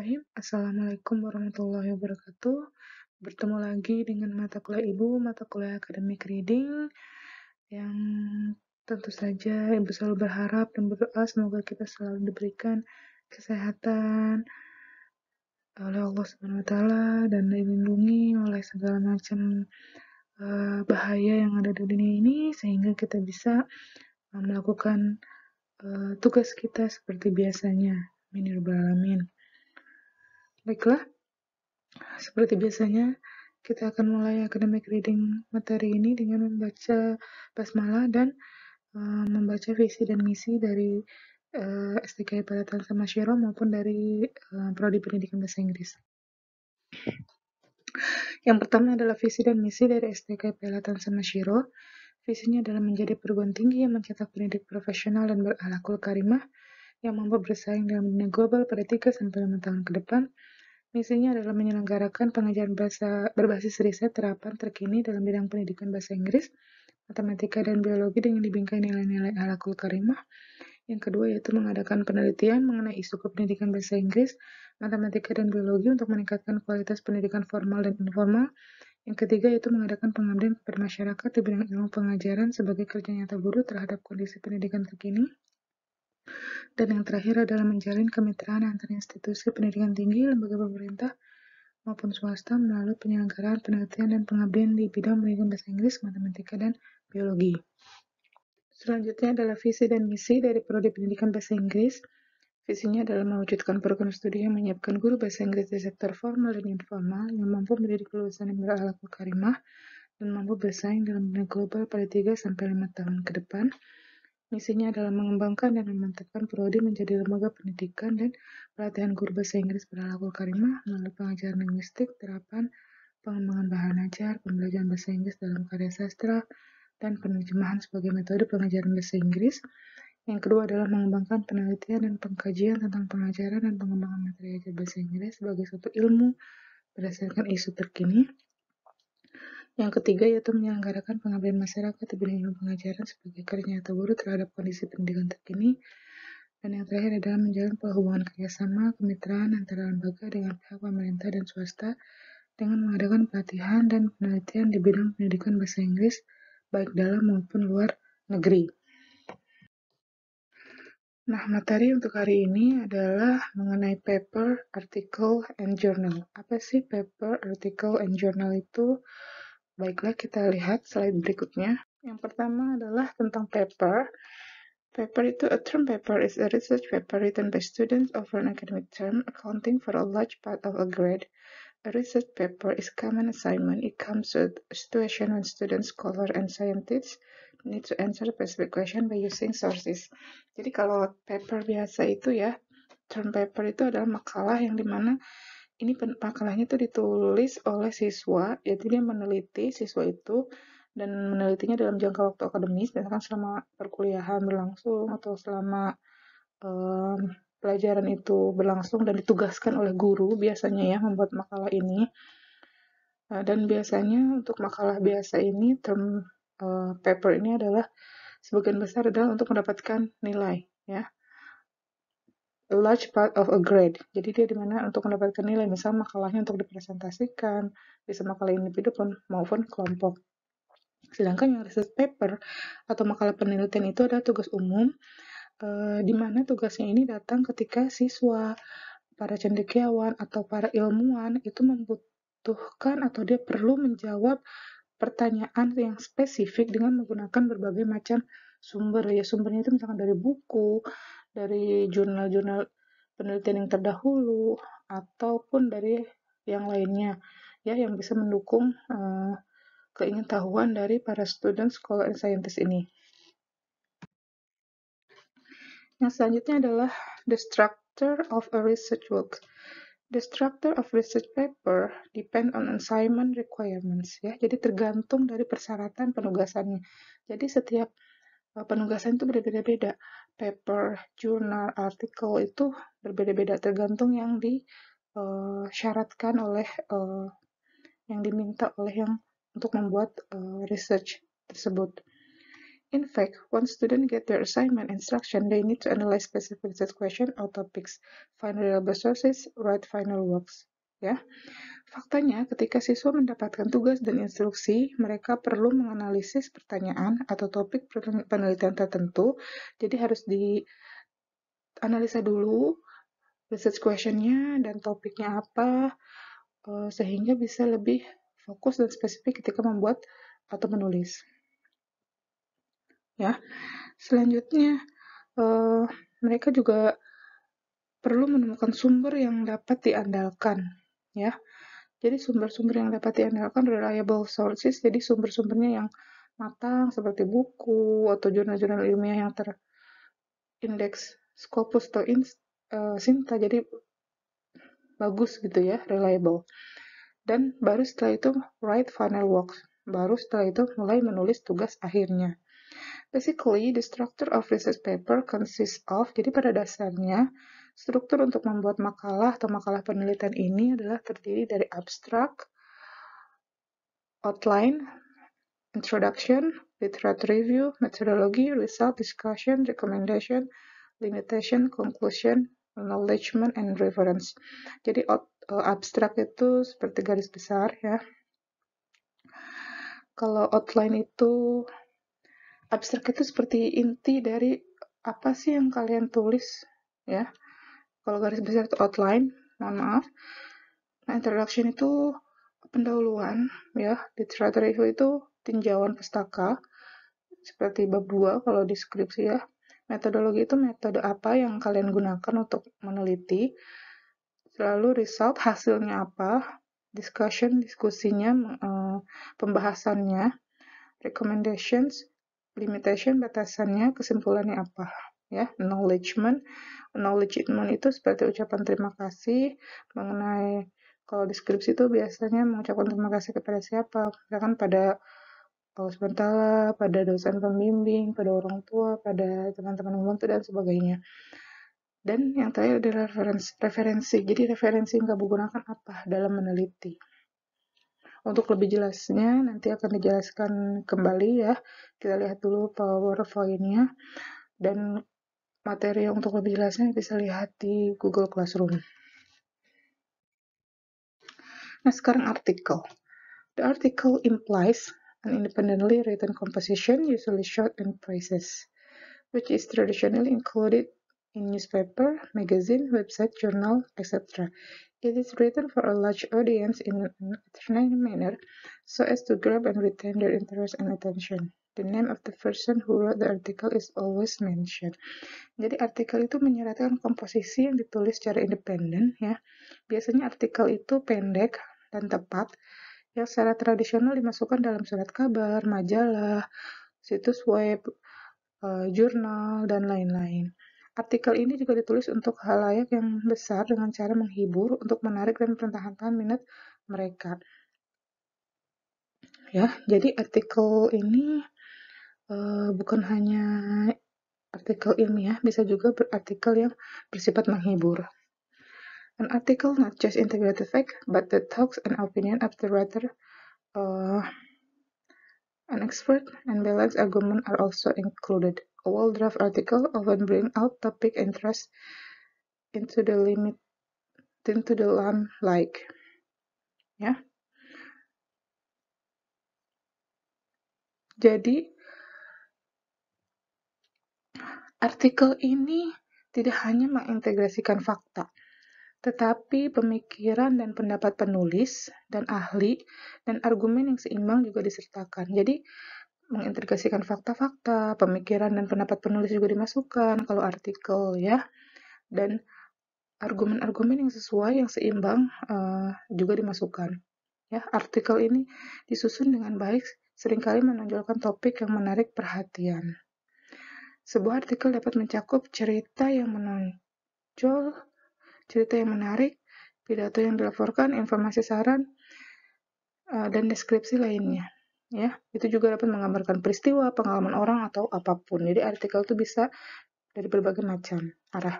Bismillahirrahmanirrahim. Assalamualaikum warahmatullahi wabarakatuh. Bertemu lagi dengan mata kuliah Ibu, mata kuliah Academic Reading, yang tentu saja Ibu selalu berharap dan berdoa semoga kita selalu diberikan kesehatan oleh Allah Subhanahu wa Ta'ala dan dilindungi oleh segala macam bahaya yang ada di dunia ini, sehingga kita bisa melakukan tugas kita seperti biasanya. Amin ya rabbal alamin. Baiklah, seperti biasanya kita akan mulai academic reading materi ini dengan membaca basmalah dan membaca visi dan misi dari STKI Pelatihan Samasyiro maupun dari Prodi Pendidikan Bahasa Inggris. Yang pertama adalah visi dan misi dari STKI Pelatihan Samasyiro. Visinya adalah menjadi perguruan tinggi yang mencetak pendidik profesional dan berakhlakul karimah yang mampu bersaing dalam dunia global pada 3-5 tahun ke depan. Misinya adalah menyelenggarakan pengajaran bahasa berbasis riset terapan terkini dalam bidang pendidikan bahasa Inggris, matematika, dan biologi dengan dibingkai nilai-nilai akhlakul karimah. Yang kedua yaitu mengadakan penelitian mengenai isu kependidikan bahasa Inggris, matematika, dan biologi untuk meningkatkan kualitas pendidikan formal dan informal. Yang ketiga yaitu mengadakan pengabdian kepada masyarakat di bidang ilmu pengajaran sebagai kerja nyata guru terhadap kondisi pendidikan terkini. Dan yang terakhir adalah menjalin kemitraan antara institusi pendidikan tinggi, lembaga pemerintah, maupun swasta melalui penyelenggaraan penelitian dan pengabdian di bidang pendidikan bahasa Inggris, matematika, dan biologi. Selanjutnya adalah visi dan misi dari Prodi Pendidikan Bahasa Inggris. Visinya adalah mewujudkan program studi yang menyiapkan guru bahasa Inggris di sektor formal dan informal yang mampu mendidik lulusan yang berakhlakul karimah dan mampu bersaing dalam dunia global pada 3-5 tahun ke depan. Misinya adalah mengembangkan dan memantapkan Prodi menjadi lembaga pendidikan dan pelatihan guru bahasa Inggris berakhlakul karimah melalui pengajaran linguistik, terapan, pengembangan bahan ajar, pembelajaran bahasa Inggris dalam karya sastra, dan penerjemahan sebagai metode pengajaran bahasa Inggris. Yang kedua adalah mengembangkan penelitian dan pengkajian tentang pengajaran dan pengembangan materi ajar bahasa Inggris sebagai suatu ilmu berdasarkan isu terkini. Yang ketiga yaitu menyelenggarakan pengabdian masyarakat di bidang ilmu pengajaran sebagai kerja nyata guru terhadap kondisi pendidikan terkini. Dan yang terakhir adalah menjalin hubungan kerjasama kemitraan antara lembaga dengan pihak pemerintah dan swasta dengan mengadakan pelatihan dan penelitian di bidang pendidikan bahasa Inggris baik dalam maupun luar negeri. Nah, materi untuk hari ini adalah mengenai paper, article, and journal. Apa sih paper, article, and journal itu? Baiklah, kita lihat slide berikutnya. Yang pertama adalah tentang paper. Paper itu, a term paper is a research paper written by students over an academic term, accounting for a large part of a grade. A research paper is common assignment. It comes with a situation when students, scholars, and scientists need to answer specific question by using sources. Jadi kalau paper biasa itu ya, term paper itu adalah makalah yang dimana ini makalahnya itu ditulis oleh siswa, yaitu dia meneliti siswa itu dan menelitinya dalam jangka waktu akademis, misalkan selama perkuliahan berlangsung atau selama pelajaran itu berlangsung dan ditugaskan oleh guru biasanya ya membuat makalah ini. Dan biasanya untuk makalah biasa ini term paper ini adalah sebagian besar adalah untuk mendapatkan nilai ya. A large part of a grade. Jadi dia dimana untuk mendapatkan nilai, misal makalahnya untuk dipresentasikan, bisa makalah individu maupun kelompok. Sedangkan yang research paper atau makalah penelitian itu adalah tugas umum, di mana tugasnya ini datang ketika siswa, para cendekiawan, atau para ilmuwan itu membutuhkan atau dia perlu menjawab pertanyaan yang spesifik dengan menggunakan berbagai macam sumber. Ya, sumbernya itu misalkan dari buku, dari jurnal-jurnal penelitian yang terdahulu, ataupun dari yang lainnya, ya, yang bisa mendukung keingintahuan dari para student, scholar, and scientist ini. Yang selanjutnya adalah the structure of a research work. The structure of research paper depend on assignment requirements, ya. Jadi tergantung dari persyaratan penugasannya. Jadi setiap penugasan itu berbeda-beda. Paper, jurnal, artikel itu berbeda-beda tergantung yang disyaratkan oleh yang diminta oleh yang untuk membuat research tersebut. In fact, once students get their assignment instruction, they need to analyze specific research question or topics, find reliable sources, write final works. Ya, faktanya ketika siswa mendapatkan tugas dan instruksi, mereka perlu menganalisis pertanyaan atau topik penelitian tertentu. Jadi harus dianalisa dulu research question-nya dan topiknya apa, sehingga bisa lebih fokus dan spesifik ketika membuat atau menulis. Ya, selanjutnya mereka juga perlu menemukan sumber yang dapat diandalkan, ya. Jadi sumber-sumber yang dapat diandalkan reliable sources, jadi sumber-sumbernya yang matang seperti buku atau jurnal-jurnal ilmiah yang terindeks Scopus atau Sinta, jadi bagus gitu ya, reliable. Dan baru setelah itu write final works, baru setelah itu mulai menulis tugas akhirnya. Basically, the structure of research paper consists of, jadi pada dasarnya, struktur untuk membuat makalah atau makalah penelitian ini adalah terdiri dari abstract, outline, introduction, literature review, methodology, result, discussion, recommendation, limitation, conclusion, acknowledgement, and reference. Jadi abstrak itu seperti garis besar ya. Kalau outline itu, abstrak itu seperti inti dari apa sih yang kalian tulis ya. Kalau garis besar itu outline, mohon maaf. Nah, introduction itu pendahuluan ya. Literature review itu tinjauan pustaka seperti bab 2 kalau di skripsi ya. Metodologi itu metode apa yang kalian gunakan untuk meneliti. Lalu result, hasilnya apa. Discussion, diskusinya, pembahasannya. Recommendations, limitation, batasannya, kesimpulannya apa. Ya, acknowledgement itu seperti ucapan terima kasih mengenai, kalau deskripsi itu biasanya mengucapkan terima kasih kepada siapa, misalkan pada Allah SWT, pada dosen pembimbing, pada orang tua, pada teman-teman membantu, dan sebagainya. Dan yang terakhir adalah referensi. Jadi referensi yang kamu gunakan apa dalam meneliti. Untuk lebih jelasnya nanti akan dijelaskan kembali ya. Kita lihat dulu PowerPoint-nya. Dan materi untuk lebih jelasnya bisa lihat di Google Classroom. Nah, sekarang artikel. The article implies an independently written composition, usually short and precise, which is traditionally included in newspaper, magazine, website, journal, etc. It is written for a large audience in an entertaining manner so as to grab and retain their interest and attention. The name of the person who wrote the article is always mentioned. Jadi artikel itu menyeratkan komposisi yang ditulis secara independen ya. Biasanya artikel itu pendek dan tepat yang secara tradisional dimasukkan dalam surat kabar, majalah, situs web, jurnal, dan lain-lain. Artikel ini juga ditulis untuk khalayak yang besar dengan cara menghibur untuk menarik dan mempertahankan minat mereka. Ya, jadi artikel ini bukan hanya artikel ilmiah, bisa juga artikel yang bersifat menghibur. An article not just integrate the fact, but the thoughts and opinion of the writer. An expert and balanced argument are also included. A well-drafted article often brings out topic interest into the limelight. Ya. Jadi artikel ini tidak hanya mengintegrasikan fakta, tetapi pemikiran dan pendapat penulis dan ahli dan argumen yang seimbang juga disertakan. Jadi mengintegrasikan fakta-fakta, pemikiran dan pendapat penulis juga dimasukkan kalau artikel ya. Dan argumen-argumen yang sesuai, yang seimbang juga dimasukkan. Ya, artikel ini disusun dengan baik, seringkali menonjolkan topik yang menarik perhatian. Sebuah artikel dapat mencakup cerita yang menonjol, cerita yang menarik, pidato yang dilaporkan, informasi saran, dan deskripsi lainnya. Ya, itu juga dapat menggambarkan peristiwa, pengalaman orang, atau apapun. Jadi artikel itu bisa dari berbagai macam arah.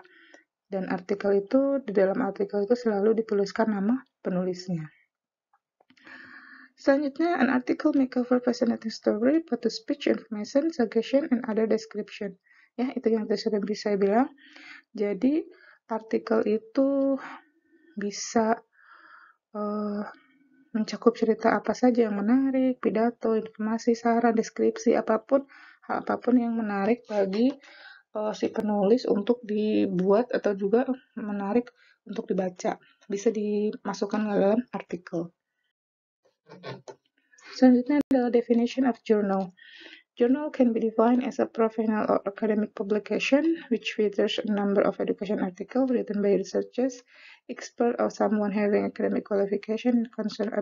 Dan artikel itu, di dalam artikel itu selalu dituliskan nama penulisnya. Selanjutnya, an article may cover fascinating story, photo speech, information, suggestion, and other description. Ya, itu yang tadi sudah saya bilang. Jadi, artikel itu bisa mencakup cerita apa saja yang menarik, pidato, informasi, saran, deskripsi, apapun, hal apapun yang menarik bagi si penulis untuk dibuat atau juga menarik untuk dibaca. Bisa dimasukkan ke dalam artikel. Selanjutnya adalah definition of journal. Journal can be defined as a professional or academic publication which features a number of education articles written by researchers, experts, or someone having academic qualification in concerned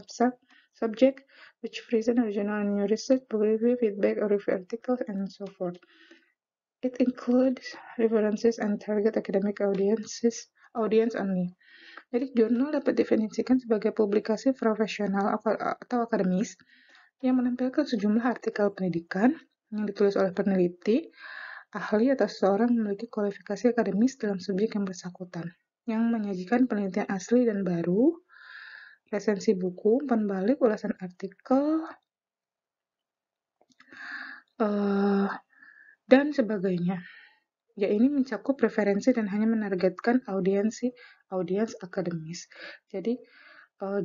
subject, which present original and new research, book review, feedback, or review articles, and so forth. It includes references and target academic audience only. Jadi, jurnal dapat definisikan sebagai publikasi profesional atau akademis yang menampilkan sejumlah artikel pendidikan yang ditulis oleh peneliti, ahli, atau seseorang yang memiliki kualifikasi akademis dalam subjek yang bersangkutan, yang menyajikan penelitian asli dan baru, resensi buku, umpan balik, ulasan artikel, dan sebagainya. Ya, ini mencakup referensi dan hanya menargetkan audiens akademis. Jadi,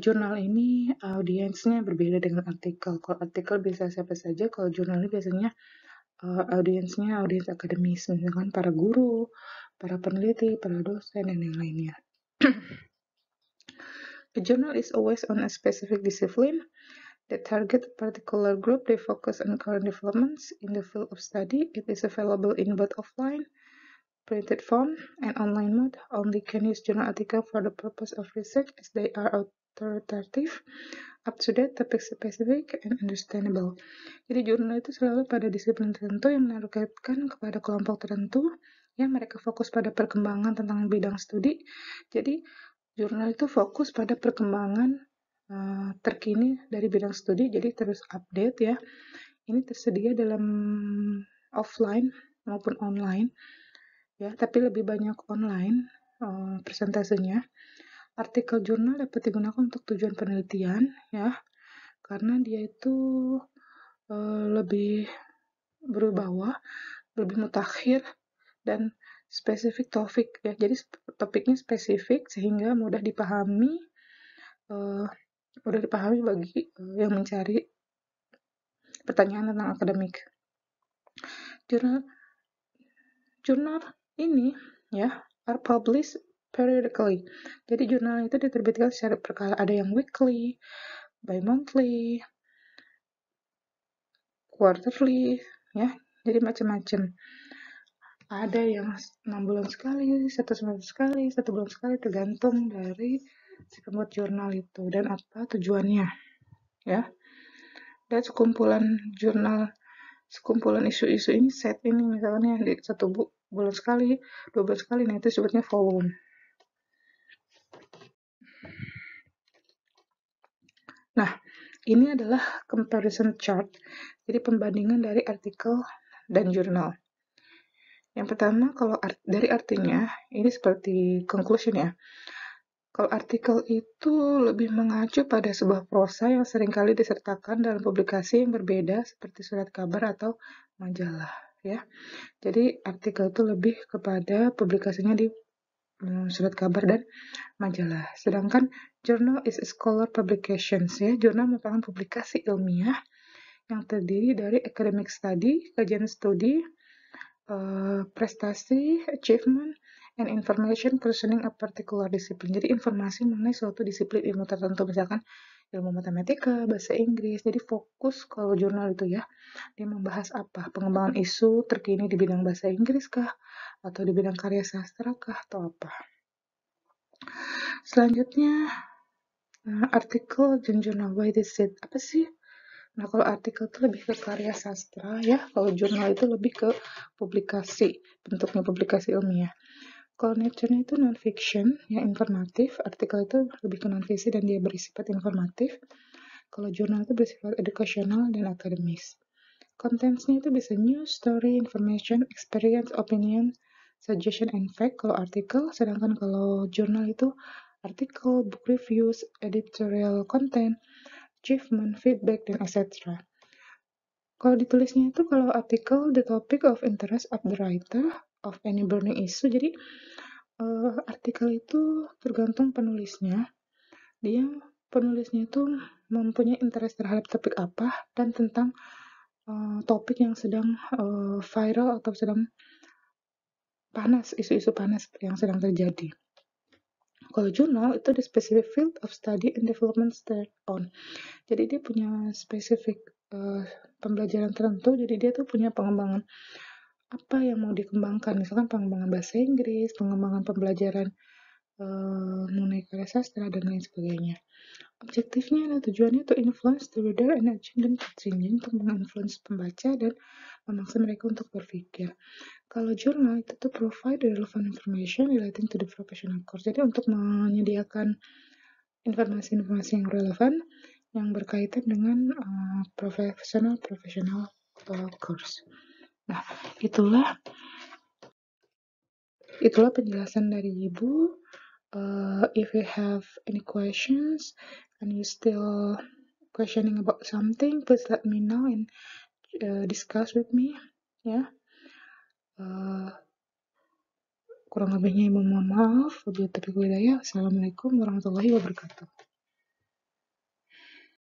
jurnal ini audiensnya berbeda dengan artikel. Kalau artikel bisa siapa saja, kalau jurnal ini biasanya audiensnya audiens akademis, misalkan para guru, para peneliti, para dosen, dan yang lainnya. A journal is always on a specific discipline that target a particular group. They focus on current developments in the field of study. It is available in both offline, printed form, and online mode. Only can use journal article for the purpose of research as they are authoritative, up-to-date, topic specific, and understandable. Jadi jurnal itu selalu pada disiplin tertentu yang menargetkan kepada kelompok tertentu, yang mereka fokus pada perkembangan tentang bidang studi. Jadi jurnal itu fokus pada perkembangan terkini dari bidang studi, jadi terus update ya. Ini tersedia dalam offline maupun online. Ya, tapi lebih banyak online persentasenya. Artikel jurnal dapat digunakan untuk tujuan penelitian ya, karena dia itu lebih berwibawa, lebih mutakhir, dan spesifik topik ya. Jadi topiknya spesifik sehingga mudah dipahami bagi yang mencari pertanyaan tentang akademik. Jurnal ini ya are published periodically. Jadi jurnal itu diterbitkan secara berkala. Ada yang weekly, bi-monthly, quarterly, ya. Jadi macam-macam. Ada yang 6 bulan sekali, 1 semester sekali, 1 bulan sekali, tergantung dari si pembuat jurnal itu dan apa tujuannya, ya. Dan sekumpulan isu-isu ini, set ini misalnya di 1 bulan sekali, 2 bulan sekali, nah itu sebutnya volume. Nah, ini adalah comparison chart, jadi pembandingan dari artikel dan jurnal. Yang pertama, kalau dari artinya, ini seperti conclusion ya. Kalau artikel itu lebih mengacu pada sebuah prosa yang seringkali disertakan dalam publikasi yang berbeda seperti surat kabar atau majalah, ya. Jadi artikel itu lebih kepada publikasinya di surat kabar dan majalah. Sedangkan journal is a scholar publications ya. Jurnal merupakan publikasi ilmiah yang terdiri dari academic study, kajian studi, prestasi, achievement, and information concerning a particular discipline. Jadi informasi mengenai suatu disiplin ilmu tertentu, misalkan ilmu matematika, bahasa Inggris. Jadi fokus kalau jurnal itu ya, dia membahas apa? Pengembangan isu terkini di bidang bahasa Inggris kah? Atau di bidang karya sastra kah? Atau apa? Selanjutnya, artikel dan jurnal. Why is it? Apa sih? Nah, kalau artikel itu lebih ke karya sastra ya, kalau jurnal itu lebih ke publikasi, bentuknya publikasi ilmiah. Kalau nature-nya itu non-fiction, yang informatif, artikel itu lebih ke non-fiction dan dia bersifat informatif. Kalau jurnal itu bersifat educational dan akademis. Contents-nya itu bisa news, story, information, experience, opinion, suggestion, and fact. Kalau artikel, sedangkan kalau jurnal itu artikel, book reviews, editorial content, achievement, feedback, dan etc. Kalau ditulisnya itu kalau artikel the topic of interest of the writer of any burning issue. Jadi artikel itu tergantung penulisnya. Penulisnya itu mempunyai interest terhadap topik apa dan tentang topik yang sedang viral atau sedang panas, isu-isu panas yang sedang terjadi. Kalau jurnal itu the specific field of study and development start on. Jadi dia punya spesifik pembelajaran tertentu, jadi dia tuh punya pengembangan apa yang mau dikembangkan, misalkan pengembangan bahasa Inggris, pengembangan pembelajaran mengenai karya sastra, dan lain sebagainya. Objektifnya dan tujuannya to influence the reader and agent dan teaching, untuk menginfluence pembaca dan memaksa mereka untuk berpikir. Kalau jurnal itu tuh provide relevant information relating to the professional course. Jadi untuk menyediakan informasi-informasi yang relevan yang berkaitan dengan professional course. Nah, itulah penjelasan dari Ibu. If you have any questions and you still questioning about something, please let me know and discuss with me. Ya. Kurang lebihnya Ibu mohon maaf. Wabillahi taufiq wal hidayah. Assalamualaikum warahmatullahi wabarakatuh.